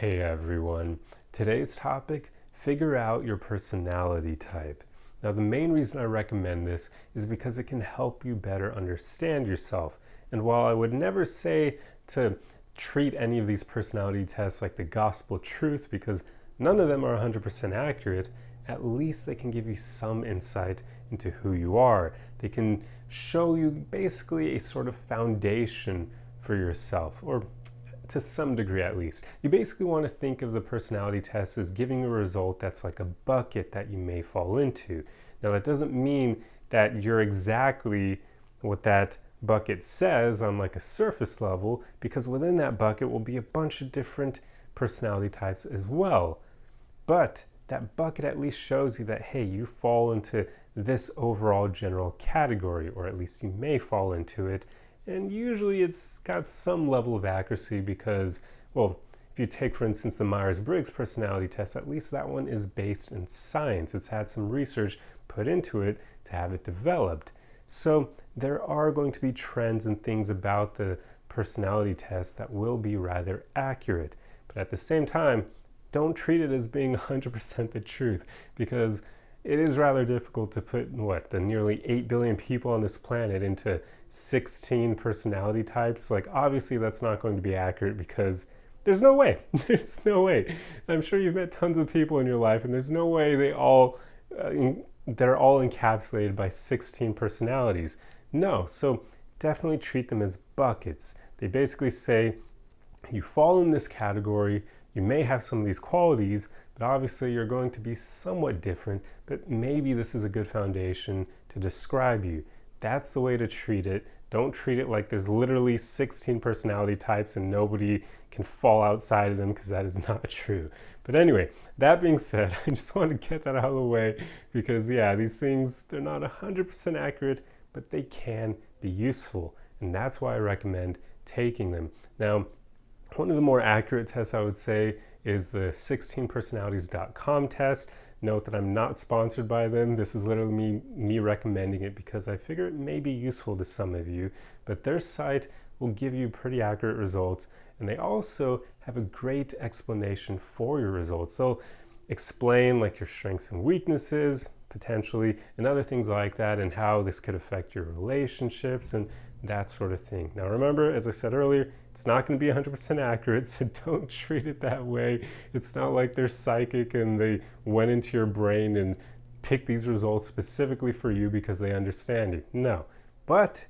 Hey everyone. Today's topic, figure out your personality type. Now, the main reason I recommend this is because it can help you better understand yourself. And while I would never say to treat any of these personality tests like the gospel truth, because none of them are 100% accurate, at least they can give you some insight into who you are. They can show you basically a sort of foundation for yourself, or to some degree at least. You basically want to think of the personality test as giving a result that's like a bucket that you may fall into. Now, that doesn't mean that you're exactly what that bucket says on like a surface level, because within that bucket will be a bunch of different personality types as well. But that bucket at least shows you that, hey, you fall into this overall general category, or at least you may fall into it. And usually it's got some level of accuracy because, well, if you take, for instance, the Myers-Briggs personality test, at least that one is based in science. It's had some research put into it to have it developed. So there are going to be trends and things about the personality test that will be rather accurate. But at the same time, don't treat it as being 100% the truth, because it is rather difficult to put, the nearly 8 billion people on this planet into 16 personality types. Like, obviously that's not going to be accurate, because there's no way. There's no way. I'm sure you've met tons of people in your life, and there's no way they're all encapsulated by 16 personalities. No, so definitely treat them as buckets. They basically say, you fall in this category, you may have some of these qualities, but obviously you're going to be somewhat different, but maybe this is a good foundation to describe you. That's the way to treat it. Don't treat it like there's literally 16 personality types and nobody can fall outside of them, because that is not true. But anyway, that being said, I just want to get that out of the way, because these things, they're not 100% accurate, but they can be useful. And that's why I recommend taking them. Now, one of the more accurate tests I would say is the 16personalities.com test. Note that I'm not sponsored by them. This is literally me recommending it because I figure it may be useful to some of you, but their site will give you pretty accurate results, and they also have a great explanation for your results. They'll explain like your strengths and weaknesses, potentially, and other things like that, and how this could affect your relationships and that sort of thing. Now remember, as I said earlier, it's not going to be 100% accurate, so don't treat it that way. It's not like they're psychic and they went into your brain and picked these results specifically for you because they understand you. No, but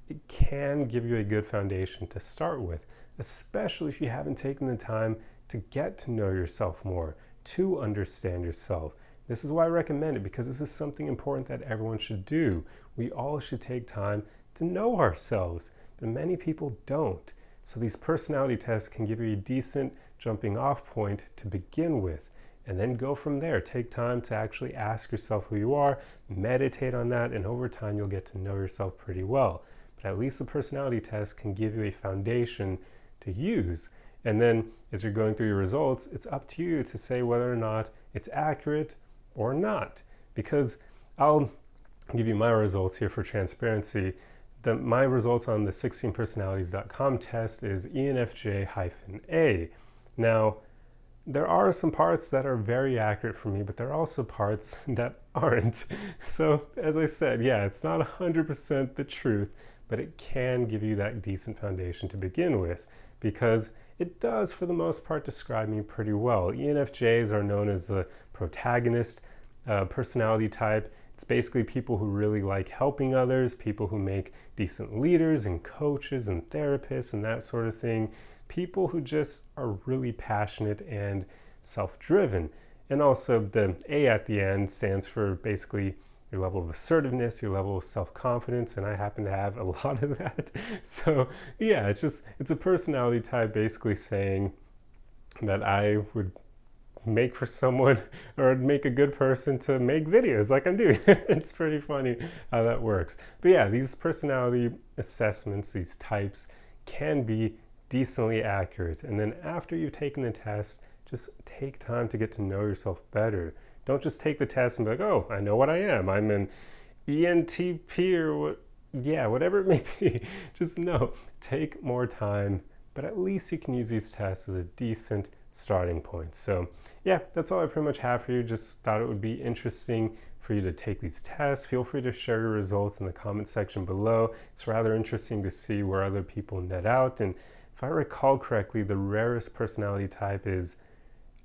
it can give you a good foundation to start with, especially if you haven't taken the time to get to know yourself more, to understand yourself. This is why I recommend it, because this is something important that everyone should do. We all should take time to know ourselves, but many people don't. So these personality tests can give you a decent jumping off point to begin with, and then go from there. Take time to actually ask yourself who you are, meditate on that, and over time you'll get to know yourself pretty well. But at least the personality test can give you a foundation to use. And then as you're going through your results, it's up to you to say whether or not it's accurate or not. Because I'll give you my results here for transparency. My results on the 16personalities.com test is ENFJ-A. Now, there are some parts that are very accurate for me, but there are also parts that aren't. So, as I said, it's not 100% the truth, but it can give you that decent foundation to begin with, because it does, for the most part, describe me pretty well. ENFJs are known as the protagonist personality type. It's basically people who really like helping others, people who make decent leaders and coaches and therapists and that sort of thing, people who just are really passionate and self-driven. And also the A at the end stands for basically your level of assertiveness, your level of self-confidence, and I happen to have a lot of that. So it's a personality type basically saying that I would make for someone, or make a good person to make videos like I'm doing. It's pretty funny how that works. But these personality assessments, these types, can be decently accurate. And then after you've taken the test, just take time to get to know yourself better. Don't just take the test and be like, oh, I know what I am. I'm an ENTP or whatever it may be. Just take more time, but at least you can use these tests as a decent starting point. So yeah, that's all I pretty much have for you. Just thought it would be interesting for you to take these tests. Feel free to share your results in the comment section below. It's rather interesting to see where other people net out. And if I recall correctly, the rarest personality type is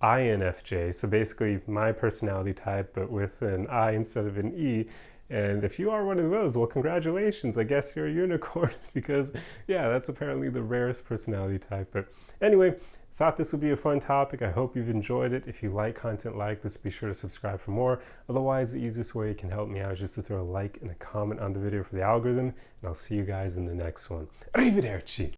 INFJ. So basically my personality type, but with an I instead of an E. And if you are one of those, well, congratulations. I guess you're a unicorn because yeah, that's apparently the rarest personality type. But anyway, thought this would be a fun topic. I hope you've enjoyed it. If you like content like this, be sure to subscribe for more. Otherwise, the easiest way you can help me out is just to throw a like and a comment on the video for the algorithm. And I'll see you guys in the next one. Arrivederci.